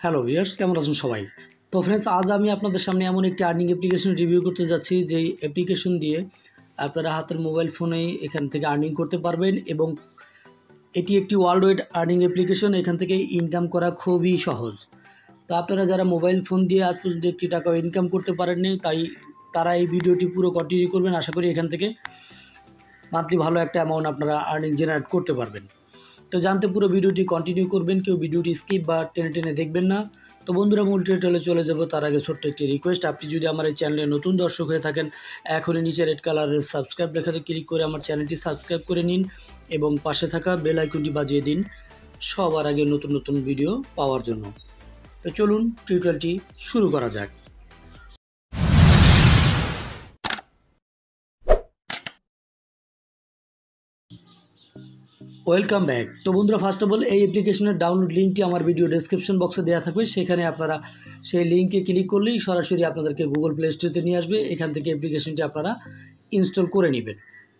Hello viewers, কেমন আছেন সবাই? তো ফ্রেন্ডস, আজ আমি আপনাদের সামনে এমন একটি আর্নিং অ্যাপ্লিকেশন রিভিউ করতে যাচ্ছি যেই অ্যাপ্লিকেশন দিয়ে আপনারা হাতের মোবাইল ফোনে এখান থেকে আর্নিং করতে পারবেন এবং এটি একটি ওয়ার্ল্ড ওয়াইড আর্নিং অ্যাপ্লিকেশন। এখান থেকে ইনকাম করা খুবই সহজ। তো আপনারা যারা মোবাইল ফোন দিয়ে আজ পর্যন্ত একটি টাকাও ইনকাম করতে পারেননি, তারা এই ভিডিওটি পুরো কন্টিনিউ করবেন। আশা করি এখান থেকে মান্থলি ভালো একটা অ্যামাউন্ট আপনারা আর্নিং জেনারেট করতে পারবেন। তো জানতে পুরো ভিডিওটি কন্টিনিউ করবেন, কেউ ভিডিওটি স্কিপ বা টেনে টেনে দেখবেন না। তো বন্ধুরা, মূল টিউটোরিয়ালে চলে যাব তার আগে ছোট্ট একটি রিকোয়েস্ট, আপনি যদি আমার এই চ্যানেলে নতুন দর্শক হয়ে থাকেন, এখনই নিচে রেড কালারের সাবস্ক্রাইব লেখাতে ক্লিক করে আমার চ্যানেলটি সাবস্ক্রাইব করে নিন এবং পাশে থাকা বেল আইকনটি বাজিয়ে দিন সবার আগে নতুন নতুন ভিডিও পাওয়ার জন্য। তো চলুন টিউটোরিয়ালটি শুরু করা যাক। Welcome back. তো বন্ধুরা, ফার্স্ট অফ অল এই অ্যাপ্লিকেশনের ডাউনলোড লিঙ্কটি আমার ভিডিও ডেসক্রিপশন বক্সে দেওয়া থাকবে, সেখানে আপনারা সেই লিঙ্কে ক্লিক করলেই সরাসরি আপনাদেরকে গুগল প্লে স্টোরে নিয়ে আসবে। এখান থেকে অ্যাপ্লিকেশনটি আপনারা ইনস্টল করে নেবেন।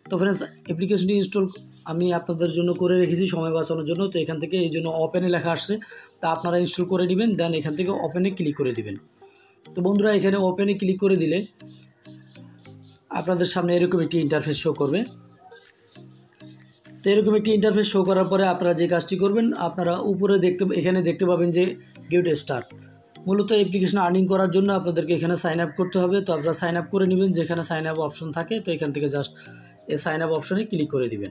তো ফ্রেন্ডস, অ্যাপ্লিকেশনটি ইনস্টল আমি আপনাদের জন্য করে রেখেছি সময় বাঁচানোর জন্য। তো এখান থেকে এই জন্য ওপেনে লেখা আসছে, তা আপনারা ইনস্টল করে নেবেন, দেন এখান থেকে ওপেনে ক্লিক করে দিবেন। তো বন্ধুরা, এখানে ওপেনে ক্লিক করে দিলে আপনাদের সামনে এরকম একটি ইন্টারফেস শো করবে। তো এরকম একটি ইন্টারফেস শো করার পরে আপনারা যে কাজটি করবেন, আপনারা উপরে এখানে দেখতে পাবেন যে গেট স্টার্ট। মূলত অ্যাপ্লিকেশন আর্নিং করার জন্য আপনাদেরকে এখানে সাইন আপ করতে হবে। তো আপনারা সাইন আপ করে নেবেন, যেখানে সাইন আপ অপশন থাকে। তো এখান থেকে জাস্ট এই সাইন আপ অপশনে ক্লিক করে দিবেন।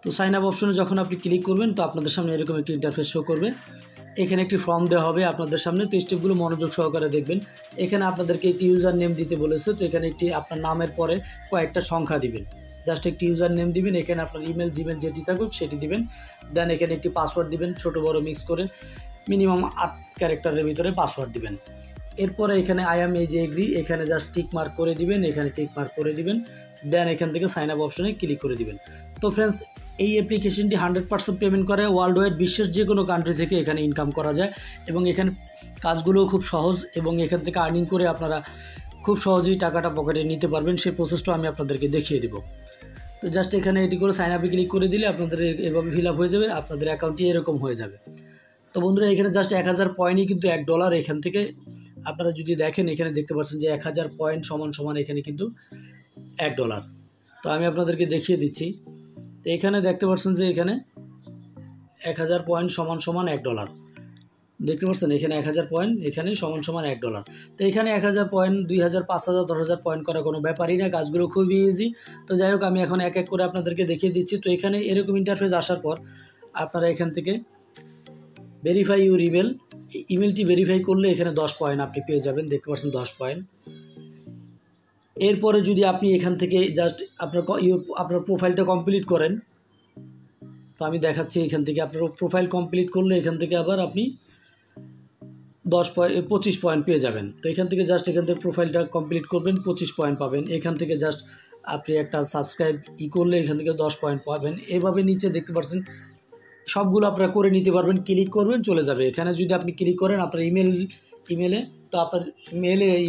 তো সাইন আপ অপশনে যখন আপনি ক্লিক করবেন, তো আপনাদের সামনে এরকম একটি ইন্টারফেস শো করবে। এখানে একটি ফর্ম দেওয়া হবে আপনাদের সামনে। তো স্টেপগুলো মনোযোগ সহকারে দেখবেন। এখানে আপনাদেরকে একটি ইউজার নেম দিতে বলেছে। তো এখানে একটি আপনার নামের পরে কয়েকটা সংখ্যা দিবেন, জাস্ট একটি ইউজার নেম দিবেন। এখানে আপনার ইমেল জিমেল যেটি থাকুক সেটি দিবেন। দেন এখানে একটি পাসওয়ার্ড দিবেন, ছোট বড় মিক্স করে মিনিমাম 8 ক্যারেক্টারের ভিতরে পাসওয়ার্ড দিবেন। এরপরে এখানে আই অ্যাম এজ এগ্রি, এখানে জাস্ট টিক মার্ক করে দিবেন, এখানে টিক মার্ক করে দিবেন। দেন এখান থেকে সাইন আপ অপশনে ক্লিক করে দিবেন। তো ফ্রেন্ডস, এই অ্যাপ্লিকেশনটি 100% পেমেন্ট করে। ওয়ার্ল্ড ওয়াইড বিশ্বের যে কোনো কান্ট্রি থেকে এখানে ইনকাম করা যায় এবং এখানে কাজগুলোও খুব সহজ এবং এখান থেকে আর্নিং করে আপনারা খুব সহজেই টাকাটা পকেটে নিতে পারবেন। সেই প্রসেসটা আমি আপনাদেরকে দেখিয়ে দেবো। তো জাস্ট এখানে এটি করে সাইন আপে ক্লিক করে দিলে আপনাদের এভাবে ফিল আপ হয়ে যাবে, আপনাদের অ্যাকাউন্টটি এরকম হয়ে যাবে। তো বন্ধুরা, এখানে জাস্ট 1000 পয়েন্টই কিন্তু $1। এখান থেকে আপনারা যদি দেখেন, এখানে দেখতে পাচ্ছেন যে 1000 পয়েন্ট সমান সমান এখানে কিন্তু $1। তো আমি আপনাদেরকে দেখিয়ে দিচ্ছি। তো এখানে দেখতে পাচ্ছেন যে এখানে 1000 পয়েন্ট সমান সমান $1 দেখতে পাচ্ছেন। এখানে 1000 পয়েন্ট এখানে সমান সমান $1। তো এখানে 1000 পয়েন্ট, 2000, 5000, 10000 পয়েন্ট করা কোনো ব্যাপারই না, কাজগুলো খুবই ইজি। তো যাই হোক, আমি এখন এক এক করে আপনাদেরকে দেখিয়ে দিচ্ছি। তো এখানে এরকম ইন্টারফেস আসার পর আপনারা এখান থেকে ভেরিফাই ইউর ইমেলটি ভেরিফাই করলে এখানে 10 পয়েন্ট আপনি পেয়ে যাবেন। দেখতে পাচ্ছেন 10 পয়েন্ট। এরপরে যদি আপনি এখান থেকে জাস্ট আপনার প্রোফাইলটা কমপ্লিট করেন, তো আমি দেখাচ্ছি। এখান থেকে আপনার প্রোফাইল কমপ্লিট করলে এখান থেকে আবার আপনি 25 পয়েন্ট পেয়ে যাবেন। তো এখান থেকে জাস্ট এখান থেকে প্রোফাইলটা কমপ্লিট করবেন, 25 পয়েন্ট পাবেন। এখান থেকে জাস্ট আপনি একটা সাবস্ক্রাইব করলে এখান থেকে 10 পয়েন্ট পাবেন। এভাবে নিচে দেখতে পাচ্ছেন সবগুলো আপনারা করে নিতে পারবেন। ক্লিক করবেন, চলে যাবে। এখানে যদি আপনি ক্লিক করেন আপনার ইমেলে, তো আপনার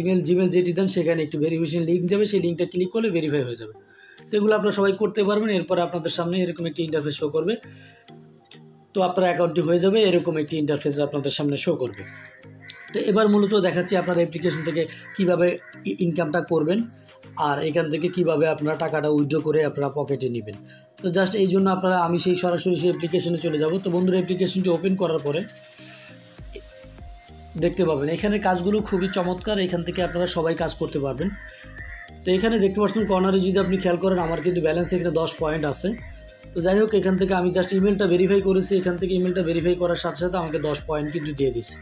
ইমেল জিমেল যেটি দেন সেখানে একটি ভেরিফিকেশন লিঙ্ক যাবে, সেই লিঙ্কটা ক্লিক করলে ভেরিফাই হয়ে যাবে। তো এগুলো আপনারা সবাই করতে পারবেন। এরপর আপনাদের সামনে এরকম একটি ইন্টারফেস শো করবে। তো আপনার অ্যাকাউন্টটি হয়ে যাবে, এরকম একটি ইন্টারফেস আপনাদের সামনে শো করবে। তো এবার মূলত দেখাচ্ছি আপনার অ্যাপ্লিকেশন থেকে কিভাবে ইনকামটা করবেন আর এখান থেকে কিভাবে আপনারা টাকাটা উইথড্র করে আপনারা পকেটে নেবেন। তো জাস্ট এই জন্য আমি সরাসরি সেই অ্যাপ্লিকেশনে চলে যাব। তো বন্ধুরা, অ্যাপ্লিকেশনটি ওপেন করার পরে দেখতে পাবেন এখানে কাজগুলো খুবই চমৎকার। এখান থেকে আপনারা সবাই কাজ করতে পারবেন। তো এখানে দেখতে পাচ্ছেন কর্নারে যদি আপনি খেয়াল করেন, আমার কিন্তু ব্যালেন্স এখানে 10 পয়েন্ট আছে। তো যাই হোক, এখান থেকে আমি জাস্ট ইমেলটা ভেরিফাই করেছি। এখান থেকে ইমেলটা ভেরিফাই করার সাথে সাথে আমাকে 10 পয়েন্ট কিন্তু দিয়ে দিছে।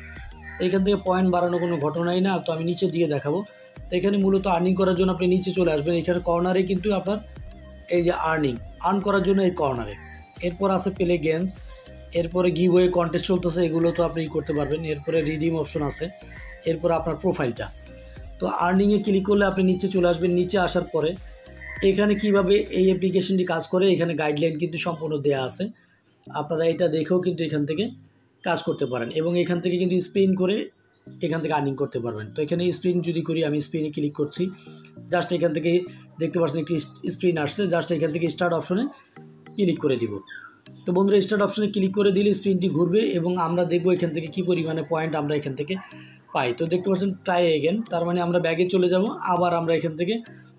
এখান থেকে পয়েন্ট বাড়ানো কোনো ঘটনাই না। তো আমি নিচে দিয়ে দেখাবো। তো এখানে মূলত আর্নিং করার জন্য আপনি নিচে চলে আসবেন। এখানে কর্নারে কিন্তু আপনার এই যে আর্ন করার জন্য এই কর্নারে। এরপর আছে প্লে গেমস, এরপরে গিভওয়ে কন্টেস্ট চলতেছে, এগুলো তো আপনি করতে পারবেন। এরপরে রিডিম অপশন আছে, এরপর আপনার প্রোফাইলটা। তো আর্নিংয়ে ক্লিক করলে আপনি নিচে চলে আসবেন। নিচে আসার পরে এখানে কিভাবে এই অ্যাপ্লিকেশনটি কাজ করে এখানে গাইডলাইন কিন্তু সম্পূর্ণ দেওয়া আছে। আপনারা এটা দেখেও কিন্তু এখান থেকে কাজ করতে পারেন এবং এখান থেকে কিন্তু স্পিন করে এখান থেকে আর্নিং করতে পারবেন। তো এখানে স্পিন যদি করি, আমি স্পিনে ক্লিক করছি। জাস্ট এখান থেকে দেখতে পাচ্ছেন একটি স্পিন আসছে, জাস্ট এখান থেকে স্টার্ট অপশনে ক্লিক করে দিব। তো বন্ধুরা স্টার্ট অপশনে ক্লিক করে দিলে স্ক্রিনটি ঘুরবে এবং আমরা দেখব এখান থেকে কী পরিমাণে পয়েন্ট আমরা এখান থেকে পাই। তো দেখতে পাচ্ছেন ট্রাই এগেন, তার মানে আমরা ব্যাগে চলে যাব, আবার আমরা এখান থেকে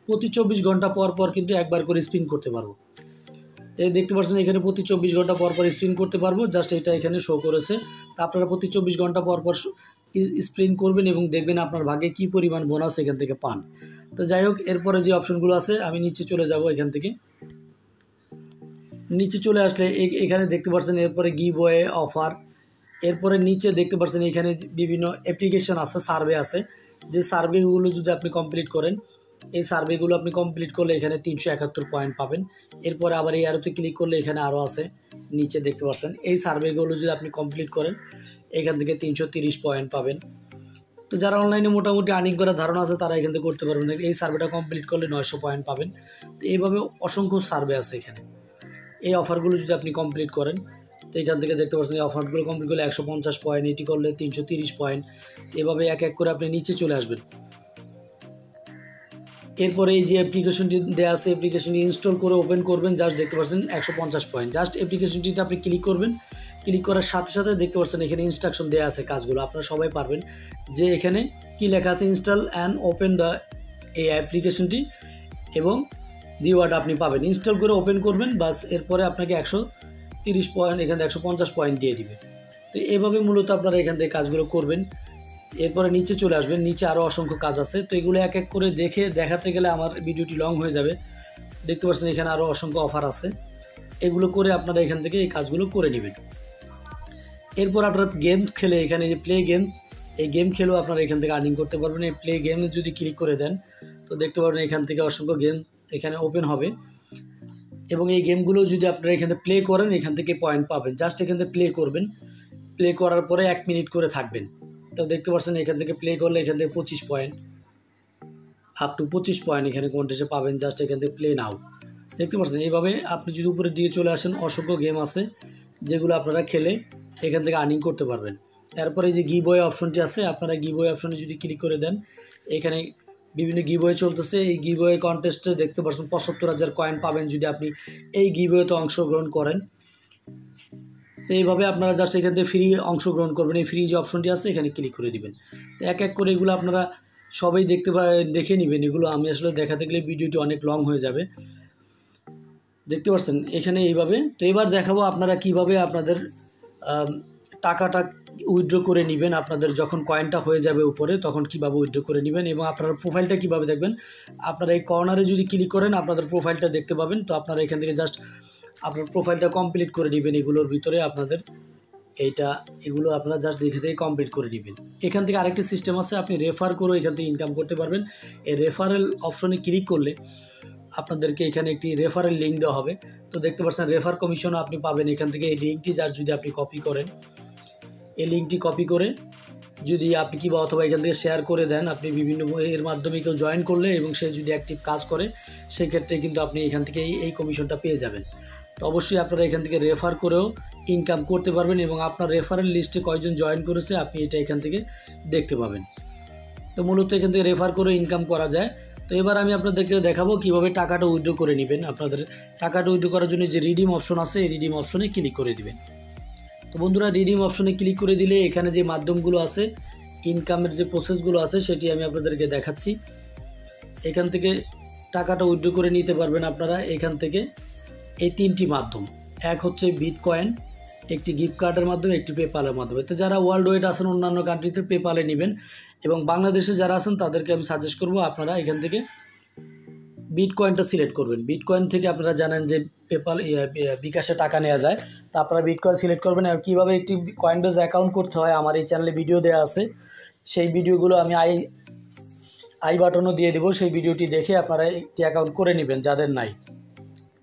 প্রতি 24 ঘন্টা পর পর কিন্তু একবার করে স্পিন করতে পারবো। তো দেখতে পাচ্ছেন এখানে প্রতি 24 ঘন্টা পর পর স্পিন করতে পারবো, জাস্ট এটা এখানে শো করেছে। তো আপনারা প্রতি 24 ঘন্টা পর পর স্পিন করবেন এবং দেখবেন আপনার ভাগ্যে কী পরিমাণ বোনাস এখান থেকে পান। তো যাই হোক, এরপরে যে অপশনগুলো আছে আমি নিচে চলে যাব। এখান থেকে নিচে চলে আসলে এখানে দেখতে পাচ্ছেন এরপরে গিভওয়ে অফার, এরপরে নিচে দেখতে পাচ্ছেন এখানে বিভিন্ন অ্যাপ্লিকেশন আছে, সার্ভে আছে, যে সার্ভেগুলো যদি আপনি কমপ্লিট করেন, এই সার্ভেগুলো আপনি কমপ্লিট করলে এখানে 371 পয়েন্ট পাবেন। এরপরে আবার এই আরোতে ক্লিক করলে এখানে আরও আছে, নিচে দেখতে পাচ্ছেন এই সার্ভেগুলো যদি আপনি কমপ্লিট করেন এখান থেকে 330 পয়েন্ট পাবেন। তো যারা অনলাইনে মোটামুটি আর্নিং করার ধারণা আছে তারা এখান থেকে করতে পারবেন। এই সার্ভেটা কমপ্লিট করলে 900 পয়েন্ট পাবেন। তো এইভাবে অসংখ্য সার্ভে আছে এখানে। এই অফারগুলো যদি আপনি কমপ্লিট করেন, তো এখান থেকে দেখতে পাচ্ছেন এই অফারগুলো কমপ্লিট করলে 150 পয়েন্ট, এটি করলে 330 পয়েন্ট। এভাবে এক এক করে আপনি নিচে চলে আসবেন। এরপরে এই যে অ্যাপ্লিকেশনটি দেওয়া আছে, অ্যাপ্লিকেশনটি ইনস্টল করে ওপেন করবেন, জাস্ট দেখতে পাচ্ছেন 150 পয়েন্ট। জাস্ট অ্যাপ্লিকেশনটিতে আপনি ক্লিক করবেন, ক্লিক করার সাথে সাথে দেখতে পাচ্ছেন এখানে ইনস্ট্রাকশন দেওয়া আছে কাজগুলো, আপনারা সবাই পারবেন যে এখানে কি লেখা আছে, ইনস্টল অ্যান্ড ওপেন দ্য এই অ্যাপ্লিকেশনটি এবং রিওয়ার্ড আপনি পাবেন। ইনস্টল করে ওপেন করবেন, বাস এরপরে আপনাকে 130 পয়েন্ট, এখানে 150 পয়েন্ট দিয়ে দিবে। তো এভাবে মূলত আপনারা এখান থেকে কাজগুলো করবেন। এরপরে নিচে চলে আসবেন, নিচে আরও অসংখ্য কাজ আছে। তো এগুলো এক এক করে দেখাতে গেলে আমার ভিডিওটি লং হয়ে যাবে। দেখতে পাচ্ছেন এখানে আরও অসংখ্য অফার আছে, এগুলো করে আপনারা এখান থেকে এই কাজগুলো করে নেবেন। এরপর আপনারা গেম খেলে, এখানে যে প্লে গেম, এই গেম খেলেও আপনারা এখান থেকে আর্নিং করতে পারবেন। এই প্লে গেমে যদি ক্লিক করে দেন তো দেখতে পারবেন এখান থেকে অসংখ্য গেম এখানে ওপেন হবে এবং এই গেমগুলো যদি আপনারা এখানে প্লে করেন এখান থেকে পয়েন্ট পাবেন। জাস্ট এখান থেকে প্লে করবেন, প্লে করার পরে 1 মিনিট করে থাকবেন। তো দেখতে পাচ্ছেন এখান থেকে প্লে করলে এখান থেকে 25 পয়েন্ট, আপ টু 25 পয়েন্ট এখানে কন্টেস্টে পাবেন। জাস্ট এখান থেকে প্লে নাও, দেখতে পাচ্ছেন। এইভাবে আপনি যদি উপরে দিয়ে চলে আসেন, অসংখ্য গেম আছে যেগুলো আপনারা খেলে এখান থেকে আর্নিং করতে পারবেন। এরপরে যে গিভওয়ে অপশনটি আছে, আপনারা গিভওয়ে অপশনে যদি ক্লিক করে দেন, এখানে বিভিন্ন গিভওয়ে চলতেছে। এই গিভওয়ে কন্টেস্টে দেখতে পাচ্ছেন 75,000 কয়েন পাবেন যদি আপনি এই গিভওয়েতে অংশগ্রহণ করেন। এইভাবে আপনারা জাস্ট এখান থেকে ফ্রি অংশগ্রহণ করবেন। এই ফ্রি যে অপশনটি আছে এখানে ক্লিক করে দিবেন। তো এক এক করে এগুলো আপনারা সবাই দেখে নেবেন। এগুলো আমি আসলে দেখাতে গেলে ভিডিওটি অনেক লং হয়ে যাবে। দেখতে পাচ্ছেন এখানে এইভাবে। তো এবার দেখাবো আপনারা কিভাবে আপনাদের টাকাটা উইথড্র করে নেবেন। আপনাদের যখন কয়েনটা হয়ে যাবে উপরে তখন কিভাবে উইথড্র করে নেবেন এবং আপনার প্রোফাইলটা কিভাবে দেখবেন। আপনারা এই কর্নারে যদি ক্লিক করেন আপনাদের প্রোফাইলটা দেখতে পাবেন। তো আপনারা এখান থেকে জাস্ট আপনার প্রোফাইলটা কমপ্লিট করে নেবেন। এগুলোর ভিতরে আপনাদের এগুলো আপনারা জাস্ট দেখে থেকে কমপ্লিট করে নেবেন। এখান থেকে আরেকটি সিস্টেম আছে, আপনি রেফার করেও এখান থেকে ইনকাম করতে পারবেন। এই রেফারেল অপশনে ক্লিক করলে আপনাদেরকে এখানে একটি রেফারেল লিঙ্ক দেওয়া হবে। তো দেখতে পাচ্ছেন রেফার কমিশনও আপনি পাবেন এখান থেকে। এই লিঙ্কটি যদি আপনি কপি করেন, এই লিঙ্কটি কপি করে যদি আপনি অথবা এখান থেকে শেয়ার করে দেন, আপনি বিভিন্ন এর মাধ্যমে কেউ জয়েন করলে এবং সে যদি অ্যাক্টিভ কাজ করে সেই ক্ষেত্রে কিন্তু আপনি এখান থেকে এই কমিশনটা পেয়ে যাবেন। তো অবশ্যই আপনারা এখান থেকে রেফার করেও ইনকাম করতে পারবেন এবং আপনার রেফারেল লিস্টে কয়জন জয়েন করেছে আপনি এটা এখান থেকে দেখতে পাবেন। তো মূলত এখান থেকে রেফার করে ইনকাম করা যায়। তো এবার আমি আপনাদেরকে দেখাবো কিভাবে টাকাটা উইথড্র করে নেবেন। আপনাদের টাকাটা উইথড্র করার জন্য যে রিডিম অপশন আছে, এই রিডিম অপশনে ক্লিক করে দিবেন। তো বন্ধুরা, রিডিম অপশনে ক্লিক করে দিলে এখানে যে মাধ্যমগুলো আছে, ইনকামের যে প্রসেসগুলো আছে সেটি আমি আপনাদেরকে দেখাচ্ছি। এখান থেকে টাকাটা উইথড্র করে নিতে পারবেন আপনারা এখান থেকে এই 3টি মাধ্যম। এক হচ্ছে বিটকয়েন, একটি গিফট কার্ডের মাধ্যমে, একটি পেপালের মাধ্যমে। তো যারা ওয়ার্ল্ড ওয়াইড আছেন অন্যান্য কান্ট্রিতে পেপালে নেবেন এবং বাংলাদেশে যারা আছেন তাদেরকে আমি সাজেস্ট করব আপনারা এখান থেকে বিটকয়েনটা সিলেক্ট করবেন। বিটকয়েন থেকে আপনারা জানেন যে বিকাশে টাকা নেওয়া যায়। তো আপনারা বিটকয়েন সিলেক্ট করবেন। আর কীভাবে একটি কয়েনবেজ অ্যাকাউন্ট করতে হয় আমার এই চ্যানেলে ভিডিও দেওয়া আছে, সেই ভিডিওগুলো আমি আই বাটনও দিয়ে দেবো। সেই ভিডিওটি দেখে আপনারা একটি অ্যাকাউন্ট করে নেবেন যাদের নাই।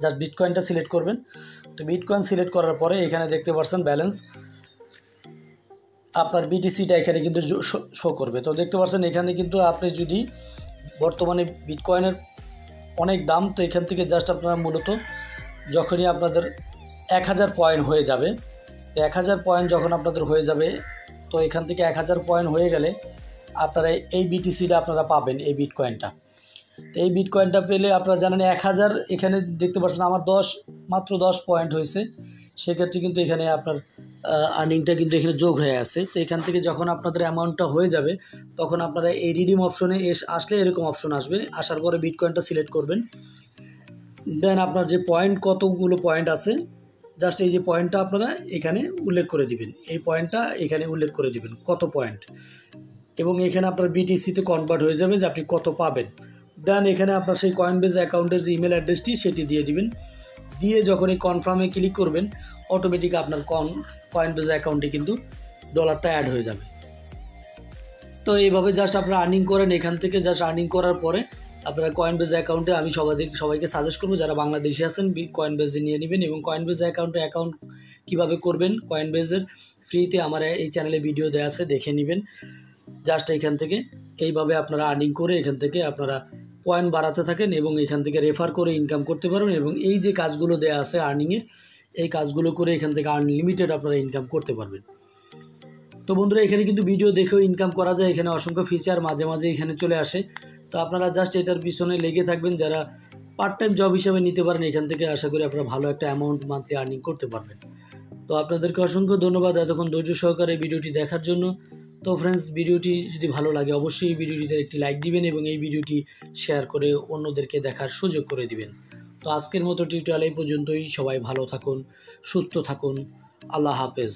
জাস্ট বিটকয়েনটা সিলেক্ট করবেন। তো বিটকয়েন সিলেক্ট করার পরে এখানে দেখতে পাচ্ছেন ব্যালেন্স, আপনার বিটিসিটা এখানে কিন্তু শো করবে। তো দেখতে পাচ্ছেন এখানে কিন্তু আপনি যদি বর্তমানে বিটকয়েনের অনেক দাম, তো এখান থেকে জাস্ট আপনারা মূলত যখনই আপনাদের 1000 পয়েন্ট হয়ে যাবে, 1000 পয়েন্ট যখন আপনাদের হয়ে যাবে, তো এখান থেকে 1000 পয়েন্ট হয়ে গেলে আপনারা এই বিটিসিটা আপনারা পাবেন, এই বিটকয়েনটা। তো এই বিটকয়েনটা পেলে আপনারা জানেন 1000, এখানে দেখতে পাচ্ছেন আমার মাত্র 10 পয়েন্ট হয়েছে। সেক্ষেত্রে কিন্তু এখানে আপনার আর্নিংটা কিন্তু এখানে যোগ হয়ে আছে। তো এখান থেকে যখন আপনাদের অ্যামাউন্টটা হয়ে যাবে তখন আপনারা এই রিডিম অপশনে আসলে এরকম অপশন আসবে, আসার পরে বিটকয়েনটা সিলেক্ট করবেন। দেন আপনার যে পয়েন্ট, কতগুলো পয়েন্ট আছে, জাস্ট এই যে পয়েন্টটা আপনারা এখানে উল্লেখ করে দিবেন, এই পয়েন্টটা এখানে উল্লেখ করে দিবেন কত পয়েন্ট, এবং এখানে আপনার বিটিসিতে কনভার্ট হয়ে যাবে যে আপনি কত পাবেন। দেন এখানে আপনার সেই কয়েনবেজ অ্যাকাউন্টের যে ইমেল অ্যাড্রেসটি সেটি দিয়ে দিবেন। দিয়ে যখন এই কনফার্মে ক্লিক করবেন অটোমেটিক আপনার কয়েনবেজ অ্যাকাউন্টে কিন্তু ডলারটা অ্যাড হয়ে যাবে। তো এইভাবে জাস্ট আপনারা আর্নিং করেন। এখান থেকে জাস্ট আর্নিং করার পরে আপনারা কয়েনবেজ অ্যাকাউন্টে আমি সবাইকে সাজেস্ট করবো যারা বাংলাদেশে আছেন কয়েনবেজে নিয়ে নেবেন। এবং কয়েনবেজ অ্যাকাউন্ট কীভাবে করবেন কয়েনবেজের ফ্রিতে আমার এই চ্যানেলে ভিডিও দেওয়া আছে, দেখে নেবেন। জাস্ট এখান থেকে এইভাবে আপনারা আর্নিং করে এখান থেকে আপনারা পয়েন্ট বাড়াতে থাকেন এবং এখান থেকে রেফার করে ইনকাম করতে পারবেন। এবং এই যে কাজগুলো দেওয়া আছে আর্নিংয়ের, এই কাজগুলো করে এখান থেকে আনলিমিটেড আপনারা ইনকাম করতে পারবেন। তো বন্ধুরা, এখানে কিন্তু ভিডিও দেখেও ইনকাম করা যায়, এখানে অসংখ্য ফিচার মাঝে মাঝে এখানে চলে আসে। তো আপনারা জাস্ট এটার পিছনে লেগে থাকবেন, যারা পার্ট টাইম জব হিসাবে নিতে পারেন এখান থেকে, আশা করি আপনারা ভালো একটা অ্যামাউন্ট মান্থলি আর্নিং করতে পারবেন। তো আপনাদেরকে অসংখ্য ধন্যবাদ এতক্ষণ ধৈর্য সহকারে ভিডিওটি দেখার জন্য। তো ফ্রেন্ডস, ভিডিওটি যদি ভালো লাগে অবশ্যই এই ভিডিওটিতে একটি লাইক দিবেন এবং এই ভিডিওটি শেয়ার করে অন্যদেরকে দেখার সুযোগ করে দিবেন। তো আজকের মতো টিউটোরিয়াল এই পর্যন্তই। সবাই ভালো থাকুন, সুস্থ থাকুন। আল্লাহ হাফেজ।